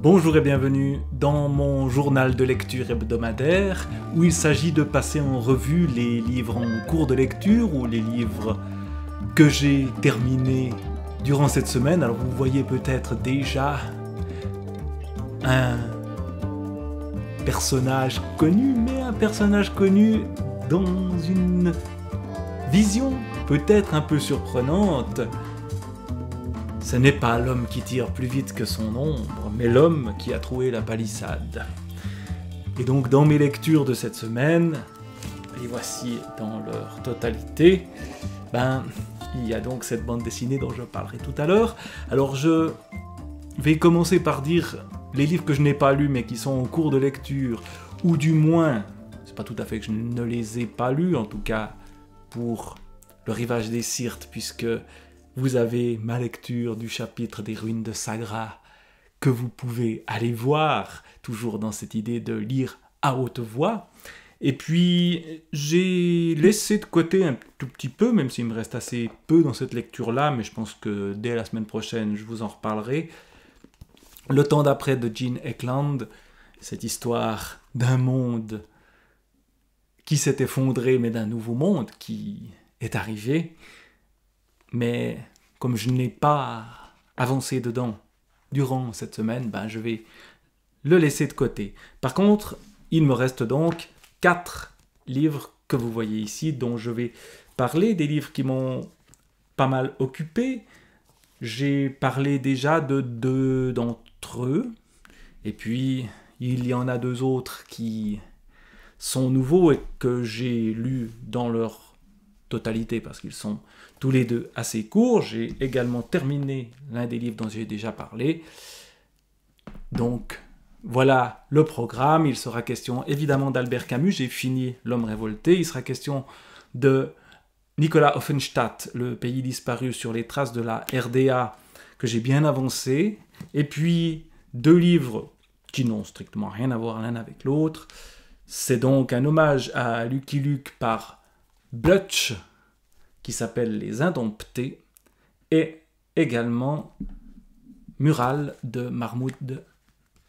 Bonjour et bienvenue dans mon journal de lecture hebdomadaire où il s'agit de passer en revue les livres en cours de lecture ou les livres que j'ai terminés durant cette semaine. Alors vous voyez peut-être déjà un personnage connu, mais un personnage connu dans une vision peut-être un peu surprenante. Ce n'est pas l'homme qui tire plus vite que son ombre, mais l'homme qui a trouvé la palissade. Et donc dans mes lectures de cette semaine, les voici dans leur totalité, il y a donc cette bande dessinée dont je parlerai tout à l'heure. Alors je vais commencer par dire les livres que je n'ai pas lus mais qui sont en cours de lecture, ou du moins, c'est pas tout à fait que je ne les ai pas lus, en tout cas pour le rivage des Syrtes, puisque vous avez ma lecture du chapitre des ruines de Sagra que vous pouvez aller voir, toujours dans cette idée de lire à haute voix. Et puis, j'ai laissé de côté un tout petit peu, même s'il me reste assez peu dans cette lecture-là, mais je pense que dès la semaine prochaine, je vous en reparlerai. Le temps d'après de Gene Eckland, cette histoire d'un monde qui s'est effondré, mais d'un nouveau monde qui est arrivé. Mais comme je n'ai pas avancé dedans durant cette semaine, je vais le laisser de côté. Par contre, il me reste donc 4 livres que vous voyez ici, dont je vais parler, des livres qui m'ont pas mal occupé. J'ai parlé déjà de 2 d'entre eux, et puis il y en a 2 autres qui sont nouveaux et que j'ai lus dans leur totalité parce qu'ils sont tous les 2 assez courts. J'ai également terminé l'un des livres dont j'ai déjà parlé. Donc voilà le programme. Il sera question évidemment d'Albert Camus. J'ai fini L'Homme révolté. Il sera question de Nicolas Offenstadt, Le pays disparu, sur les traces de la RDA, que j'ai bien avancé. Et puis 2 livres qui n'ont strictement rien à voir l'un avec l'autre. C'est donc un hommage à Lucky Luke par Blutch, qui s'appelle Les Indomptés, et également Mural de Mahmoud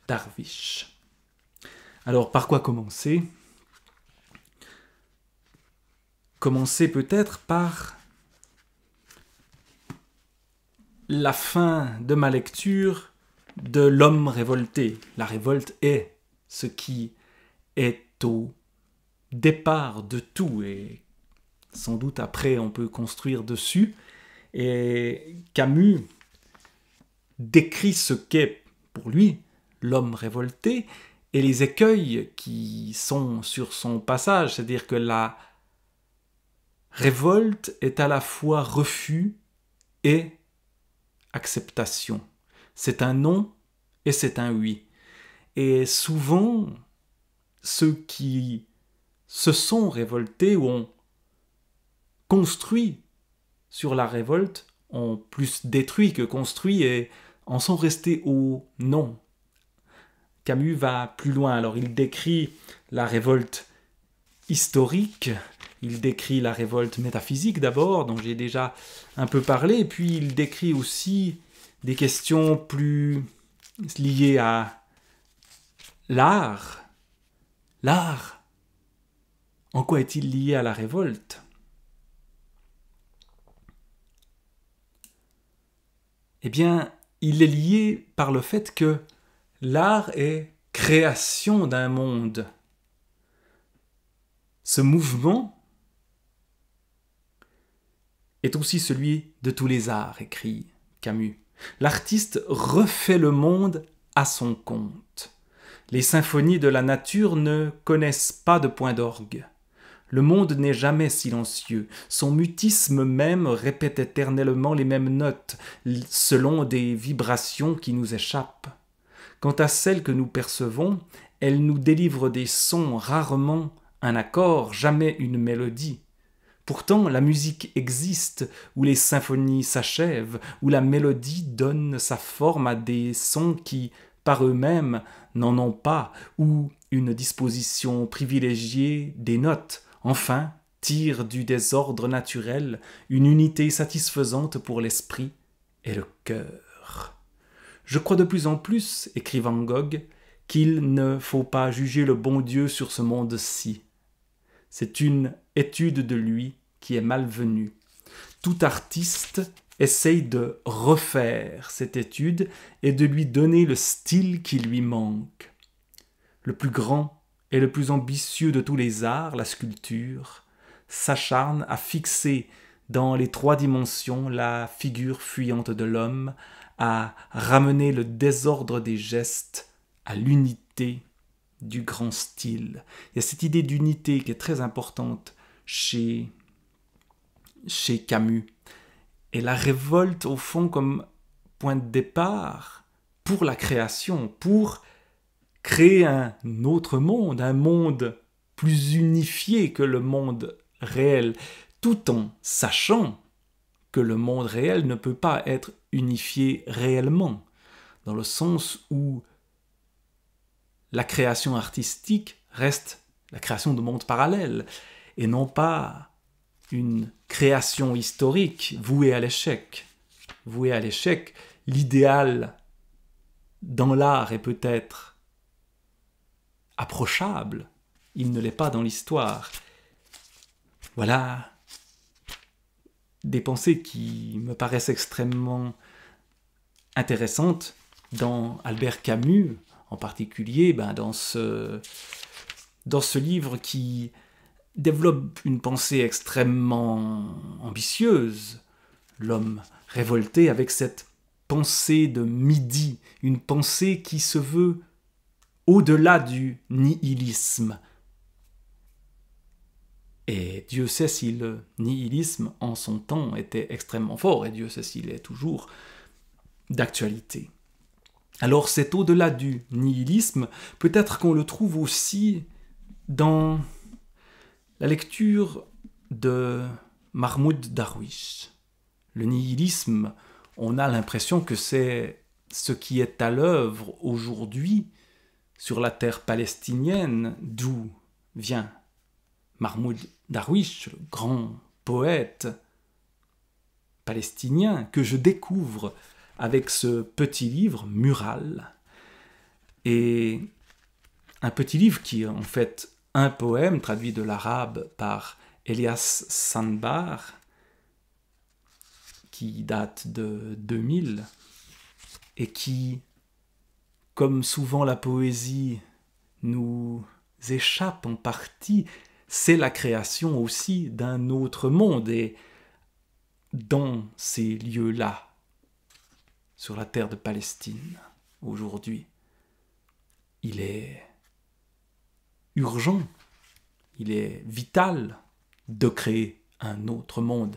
Darwish. Alors, par quoi commencer ? Commencer peut-être par la fin de ma lecture de L'Homme révolté. La révolte est ce qui est au départ de tout, et sans doute après on peut construire dessus. Et Camus décrit ce qu'est pour lui l'homme révolté et les écueils qui sont sur son passage, c'est-à-dire que la révolte est à la fois refus et acceptation. C'est un non et c'est un oui. Et souvent, ceux qui se sont révoltés ou ont construit sur la révolte ont plus détruit que construit et en sont restés au non. Camus va plus loin. Alors il décrit la révolte historique, il décrit la révolte métaphysique d'abord, dont j'ai déjà un peu parlé, et puis il décrit aussi des questions plus liées à l'art. L'art, en quoi est-il lié à la révolte ? Eh bien, il est lié par le fait que l'art est création d'un monde. Ce mouvement est aussi celui de tous les arts, écrit Camus. L'artiste refait le monde à son compte. Les symphonies de la nature ne connaissent pas de point d'orgue. Le monde n'est jamais silencieux. Son mutisme même répète éternellement les mêmes notes, selon des vibrations qui nous échappent. Quant à celles que nous percevons, elles nous délivrent des sons, rarement un accord, jamais une mélodie. Pourtant, la musique existe, où les symphonies s'achèvent, où la mélodie donne sa forme à des sons qui, par eux-mêmes, n'en ont pas, où une disposition privilégiée des notes, enfin, tire du désordre naturel une unité satisfaisante pour l'esprit et le cœur. Je crois de plus en plus, écrit Van Gogh, qu'il ne faut pas juger le bon Dieu sur ce monde-ci. C'est une étude de lui qui est malvenue. Tout artiste essaye de refaire cette étude et de lui donner le style qui lui manque. Le plus grand et le plus ambitieux de tous les arts, la sculpture, s'acharne à fixer dans les 3 dimensions la figure fuyante de l'homme, à ramener le désordre des gestes à l'unité du grand style. Il y a cette idée d'unité qui est très importante chez Camus. Et la révolte, au fond, comme point de départ pour la création, pour créer un autre monde, un monde plus unifié que le monde réel, tout en sachant que le monde réel ne peut pas être unifié réellement, dans le sens où la création artistique reste la création de mondes parallèles, et non pas une création historique vouée à l'échec. Vouée à l'échec, l'idéal dans l'art est peut-être approchable, il ne l'est pas dans l'histoire. Voilà des pensées qui me paraissent extrêmement intéressantes dans Albert Camus, en particulier dans ce livre qui développe une pensée extrêmement ambitieuse. L'homme révolté avec cette pensée de midi, une pensée qui se veut au-delà du nihilisme. Et Dieu sait si le nihilisme en son temps était extrêmement fort, et Dieu sait s'il est toujours d'actualité. Alors c'est au-delà du nihilisme, peut-être qu'on le trouve aussi dans la lecture de Mahmoud Darwish. Le nihilisme, on a l'impression que c'est ce qui est à l'œuvre aujourd'hui sur la terre palestinienne, d'où vient Mahmoud Darwish, le grand poète palestinien, que je découvre avec ce petit livre, Mural. Et un petit livre qui est en fait un poème traduit de l'arabe par Elias Sandbar, qui date de 2000, et qui, comme souvent la poésie nous échappe en partie, c'est la création aussi d'un autre monde. Et dans ces lieux-là, sur la terre de Palestine, aujourd'hui, il est urgent, il est vital de créer un autre monde.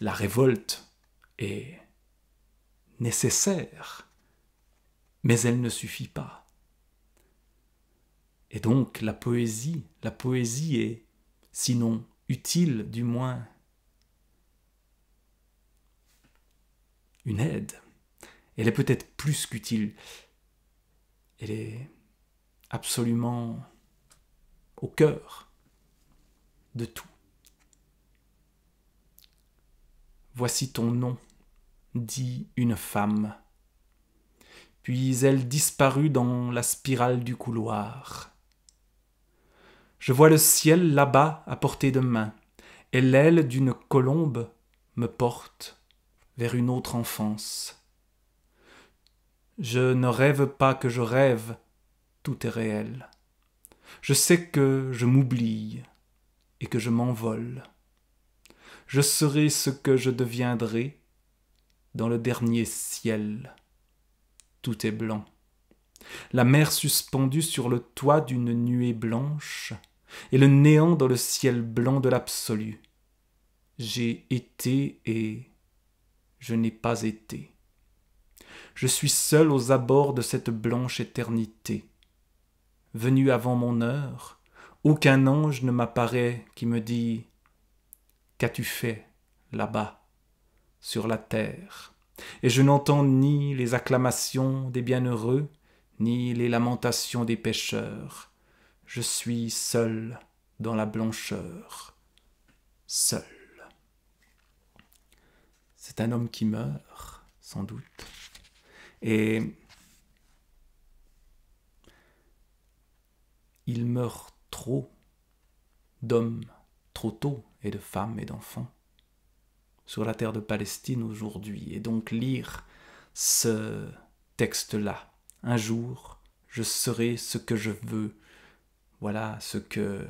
La révolte est nécessaire, mais elle ne suffit pas. Et donc la poésie est, sinon utile, du moins une aide. Elle est peut-être plus qu'utile. Elle est absolument au cœur de tout. Voici ton nom, dit une femme. Puis elle disparut dans la spirale du couloir. Je vois le ciel là-bas à portée de main, et l'aile d'une colombe me porte vers une autre enfance. Je ne rêve pas que je rêve, tout est réel. Je sais que je m'oublie et que je m'envole. Je serai ce que je deviendrai dans le dernier ciel. Tout est blanc. La mer suspendue sur le toit d'une nuée blanche et le néant dans le ciel blanc de l'absolu. J'ai été et je n'ai pas été. Je suis seul aux abords de cette blanche éternité. Venu avant mon heure, aucun ange ne m'apparaît qui me dit « Qu'as-tu fait là-bas, sur la terre ?» Et je n'entends ni les acclamations des bienheureux, ni les lamentations des pécheurs. Je suis seul dans la blancheur, seul. C'est un homme qui meurt, sans doute. Et il meurt trop d'hommes trop tôt et de femmes et d'enfants sur la terre de Palestine aujourd'hui. Et donc lire ce texte-là, un jour, je serai ce que je veux. Voilà ce que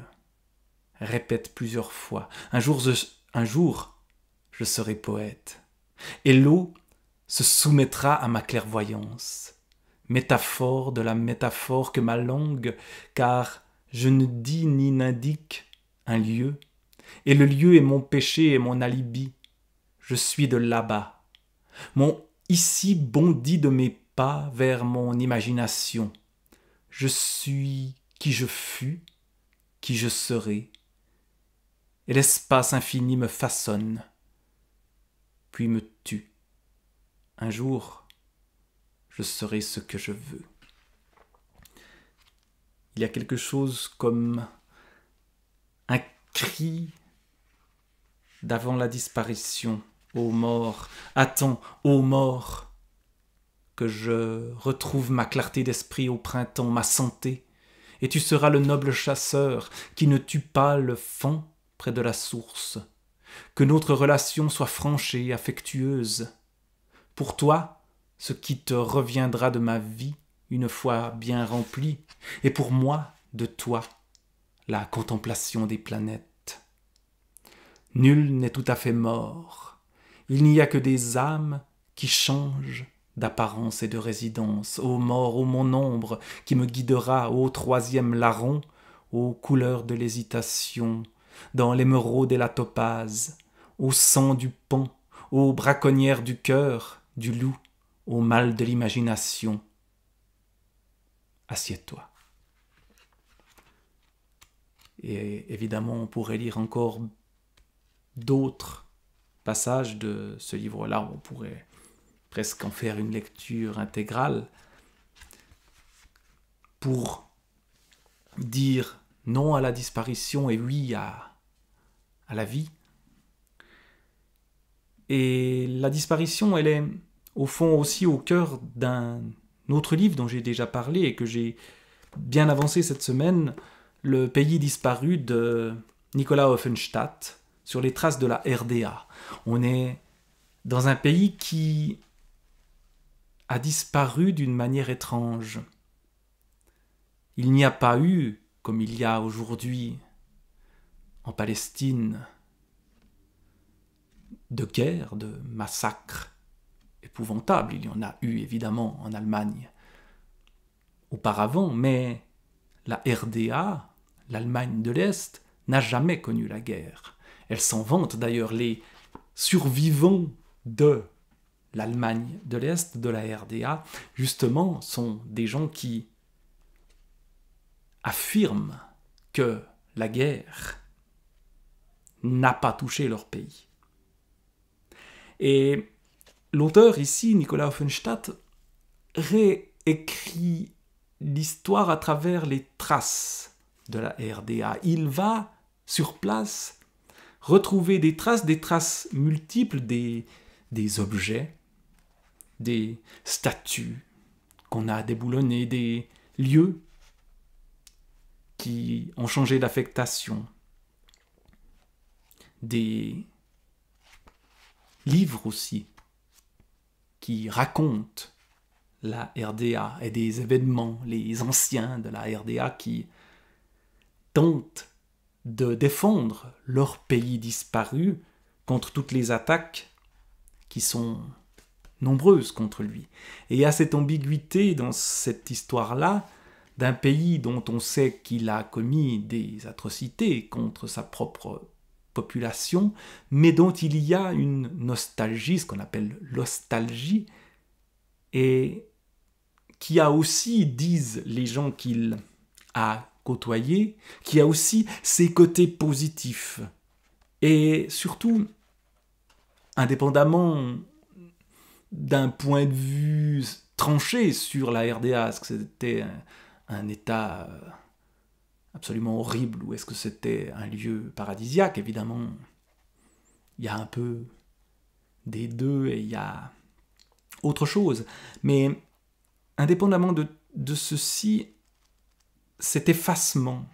répète plusieurs fois. Un jour, je serai poète. Et l'eau se soumettra à ma clairvoyance. Métaphore de la métaphore que ma langue, car je ne dis ni n'indique un lieu, et le lieu est mon péché et mon alibi. Je suis de là-bas. Mon ici bondit de mes pas vers mon imagination. Je suis qui je fus, qui je serai, et l'espace infini me façonne, puis me tue. Un jour, je serai ce que je veux. Il y a quelque chose comme un cri d'avant la disparition. Ô mort, attends, ô mort, que je retrouve ma clarté d'esprit au printemps, ma santé, et tu seras le noble chasseur qui ne tue pas le faon près de la source. Que notre relation soit franche et affectueuse. Pour toi, ce qui te reviendra de ma vie, une fois bien remplie, et pour moi, de toi, la contemplation des planètes. Nul n'est tout à fait mort. Il n'y a que des âmes qui changent d'apparence et de résidence. Ô mort, ô mon ombre, qui me guidera, ô troisième larron, aux couleurs de l'hésitation, dans l'émeraude et la topaze, au sang du pont, aux braconnières du cœur, du loup, au mal de l'imagination. Assieds-toi. Et évidemment, on pourrait lire encore d'autres passages de ce livre-là. On pourrait presque en faire une lecture intégrale pour dire non à la disparition et oui à la vie. Et la disparition, elle est au fond aussi au cœur d'un autre livre dont j'ai déjà parlé et que j'ai bien avancé cette semaine, Le pays disparu de Nicolas Offenstadt, sur les traces de la RDA. On est dans un pays qui a disparu d'une manière étrange. Il n'y a pas eu, comme il y a aujourd'hui en Palestine, de guerre, de massacres épouvantables. Il y en a eu évidemment en Allemagne auparavant, mais la RDA, l'Allemagne de l'Est, n'a jamais connu la guerre. Elle s'en vante d'ailleurs. Les survivants de l'Allemagne de l'Est, de la RDA, justement, sont des gens qui affirment que la guerre n'a pas touché leur pays. Et l'auteur ici, Nicolas Offenstadt, réécrit l'histoire à travers les traces de la RDA. Il va sur place retrouver des traces multiples, des objets, des statues qu'on a déboulonnées, des lieux qui ont changé d'affectation, des livres aussi qui racontent la RDA et des événements, les anciens de la RDA qui tentent de défendre leur pays disparu contre toutes les attaques qui sont nombreuses contre lui. Et il y a cette ambiguïté dans cette histoire-là d'un pays dont on sait qu'il a commis des atrocités contre sa propre population, mais dont il y a une nostalgie, ce qu'on appelle l'ostalgie, et qui a aussi, disent les gens qu'il a côtoyés, qui a aussi ses côtés positifs. Et surtout, indépendamment d'un point de vue tranché sur la RDA, est-ce que c'était un État absolument horrible ou est-ce que c'était un lieu paradisiaque, évidemment, il y a un peu des deux et il y a autre chose. Mais indépendamment de ceci, cet effacement.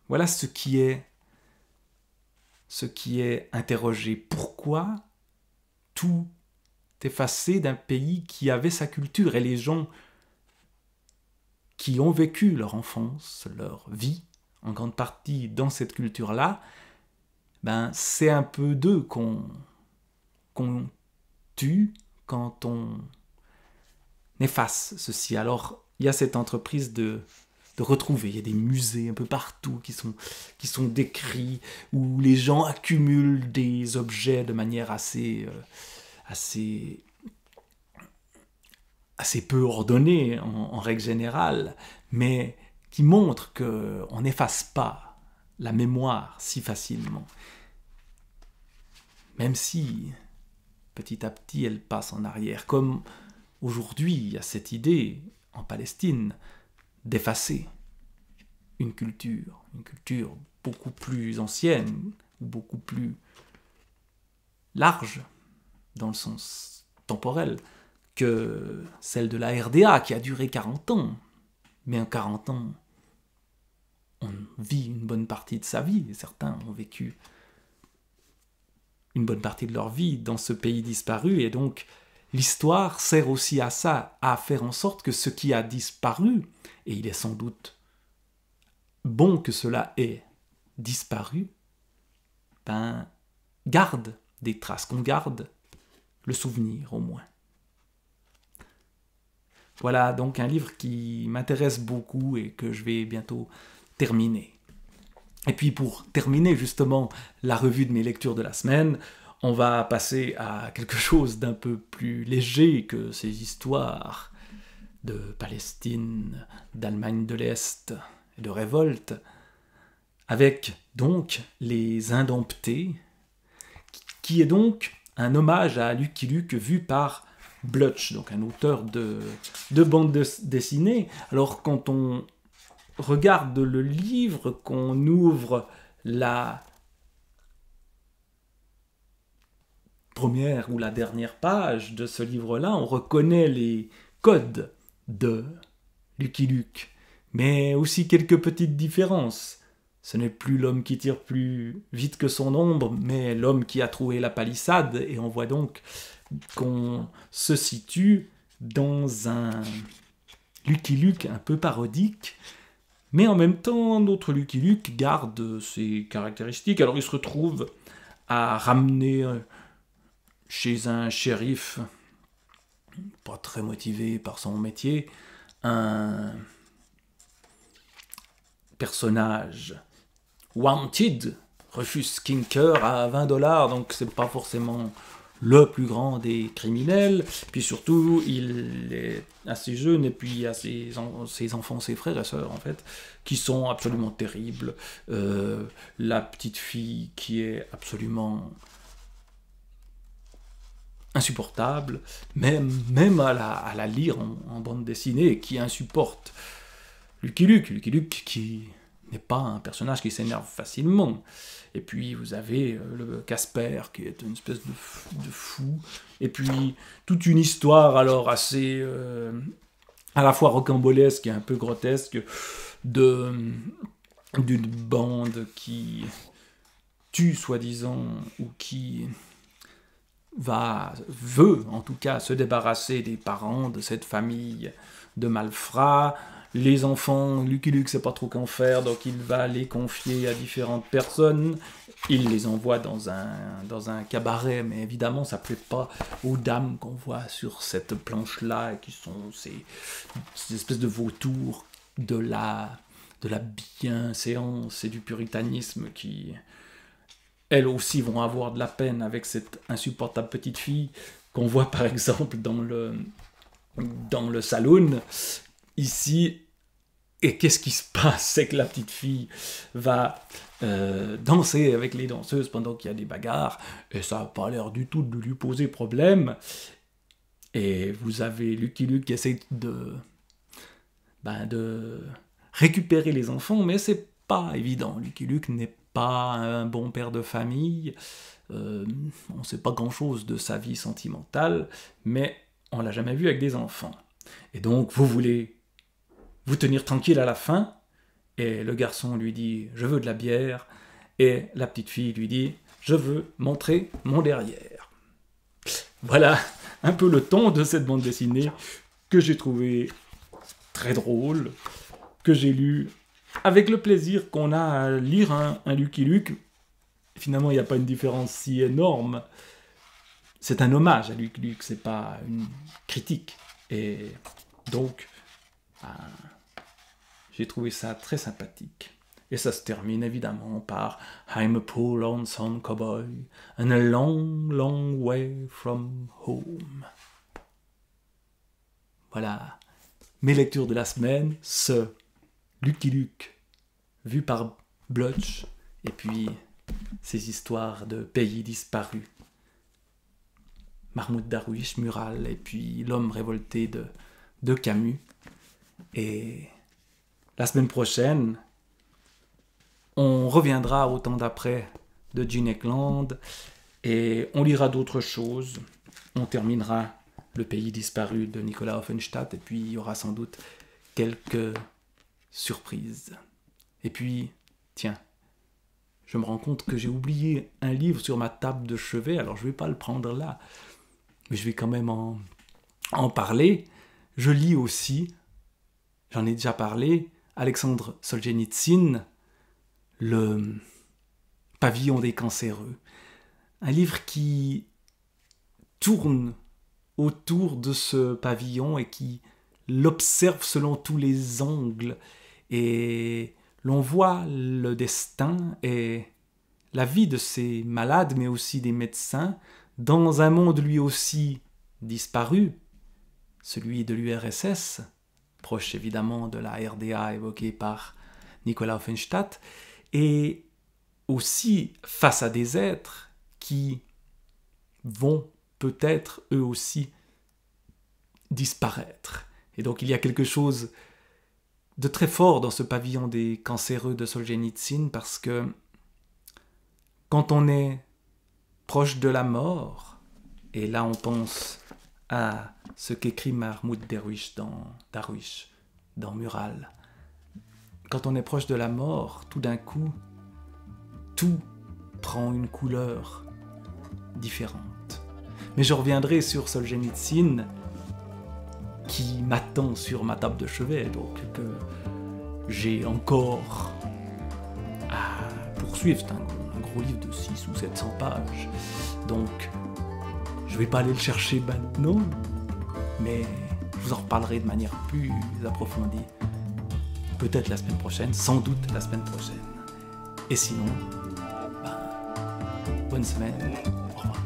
Voilà ce qui est interrogé. Pourquoi tout effacer d'un pays qui avait sa culture et les gens qui ont vécu leur enfance, leur vie, en grande partie dans cette culture-là, ben c'est un peu d'eux qu'on tue quand on efface ceci. Alors, il y a cette entreprise de retrouver. Il y a des musées un peu partout qui sont décrits, où les gens accumulent des objets de manière assez peu ordonnée en règle générale, mais qui montrent qu'on n'efface pas la mémoire si facilement. Même si, petit à petit, elle passe en arrière. Comme aujourd'hui, il y a cette idée, en Palestine, d'effacer une culture beaucoup plus ancienne, beaucoup plus large, dans le sens temporel, que celle de la RDA, qui a duré 40 ans. Mais en 40 ans, on vit une bonne partie de sa vie, et certains ont vécu une bonne partie de leur vie dans ce pays disparu, et donc l'histoire sert aussi à ça, à faire en sorte que ce qui a disparu, et il est sans doute bon que cela ait disparu, ben, garde des traces, qu'on garde le souvenir au moins. Voilà donc un livre qui m'intéresse beaucoup et que je vais bientôt terminer. Et puis pour terminer justement la revue de mes lectures de la semaine, on va passer à quelque chose d'un peu plus léger que ces histoires de Palestine, d'Allemagne de l'Est et de révolte, avec donc Les Indomptés, qui est donc un hommage à Lucky Luke vu par Blutch, donc un auteur de bande dessinée. Alors quand on regarde le livre, qu'on ouvre la première ou la dernière page de ce livre-là, on reconnaît les codes de Lucky Luke, mais aussi quelques petites différences. Ce n'est plus l'homme qui tire plus vite que son ombre, mais l'homme qui a trouvé la palissade, et on voit donc qu'on se situe dans un Lucky Luke un peu parodique, mais en même temps, notre Lucky Luke garde ses caractéristiques. Alors il se retrouve à ramener chez un shérif, pas très motivé par son métier, un personnage wanted, Rufus Skinker, à $20, donc c'est pas forcément le plus grand des criminels, puis surtout il est assez jeune, et puis il y a ses enfants, ses frères et sœurs en fait, qui sont absolument terribles. La petite fille qui est absolument insupportable, même à la lire en bande dessinée, qui insupporte Lucky Luke qui n'est pas un personnage qui s'énerve facilement. Et puis vous avez le Casper qui est une espèce de fou, et puis toute une histoire alors assez à la fois rocambolesque et un peu grotesque d'une bande qui tue soi-disant, ou qui veut en tout cas se débarrasser des parents de cette famille de malfrats. Les enfants, Lucky Luke sait pas trop qu'en faire, donc il va les confier à différentes personnes. Il les envoie dans un cabaret, mais évidemment ça plaît pas aux dames qu'on voit sur cette planche-là, qui sont ces espèces de vautours de la bienséance et du puritanisme, qui elles aussi vont avoir de la peine avec cette insupportable petite fille qu'on voit par exemple dans le saloon. Ici, et qu'est-ce qui se passe? C'est que la petite fille va danser avec les danseuses pendant qu'il y a des bagarres, et ça n'a pas l'air du tout de lui poser problème. Et vous avez Lucky Luke qui essaie de récupérer les enfants, mais c'est pas évident. Lucky Luke n'est pas un bon père de famille, on ne sait pas grand-chose de sa vie sentimentale, mais on l'a jamais vu avec des enfants. Et donc, vous voulez vous tenir tranquille à la fin, Et le garçon lui dit « Je veux de la bière ». Et la petite fille lui dit « Je veux montrer mon derrière ». Voilà un peu le ton de cette bande dessinée que j'ai trouvé très drôle, que j'ai lu avec le plaisir qu'on a à lire un Lucky Luke. Finalement, il n'y a pas une différence si énorme. C'est un hommage à Lucky Luke, c'est pas une critique. Et donc, j'ai trouvé ça très sympathique. Et ça se termine évidemment par I'm a poor lonesome cowboy and a long, long way from home. Voilà mes lectures de la semaine, ce Lucky Luke vu par Blutch, et puis ces histoires de pays disparus. Mahmoud Darwish, Mural, et puis L'homme révolté de Camus. Et la semaine prochaine, on reviendra au temps d'après de Gene Eckland et on lira d'autres choses. On terminera Le pays disparu de Nicolas Offenstadt et puis il y aura sans doute quelques surprises. Et puis, tiens, je me rends compte que j'ai oublié un livre sur ma table de chevet, alors je ne vais pas le prendre là, mais je vais quand même en parler. Je lis aussi, j'en ai déjà parlé, Alexandre Solzhenitsyn, Le pavillon des cancéreux. Un livre qui tourne autour de ce pavillon et qui l'observe selon tous les angles. Et l'on voit le destin et la vie de ces malades, mais aussi des médecins, dans un monde lui aussi disparu, celui de l'URSS, proche évidemment de la RDA évoquée par Nicolas Offenstadt, et aussi face à des êtres qui vont peut-être eux aussi disparaître. Et donc il y a quelque chose de très fort dans ce pavillon des cancéreux de Solzhenitsyn, parce que quand on est proche de la mort, et là on pense à ce qu'écrit Mahmoud Darwish dans Mural, quand on est proche de la mort, tout d'un coup, tout prend une couleur différente. Mais je reviendrai sur Solzhenitsyn, qui m'attend sur ma table de chevet, donc que j'ai encore à poursuivre. C'est un gros livre de 600 ou 700 pages. Donc, je ne vais pas aller le chercher maintenant, mais je vous en reparlerai de manière plus approfondie. Peut-être la semaine prochaine, sans doute la semaine prochaine. Et sinon, bonne semaine, au revoir.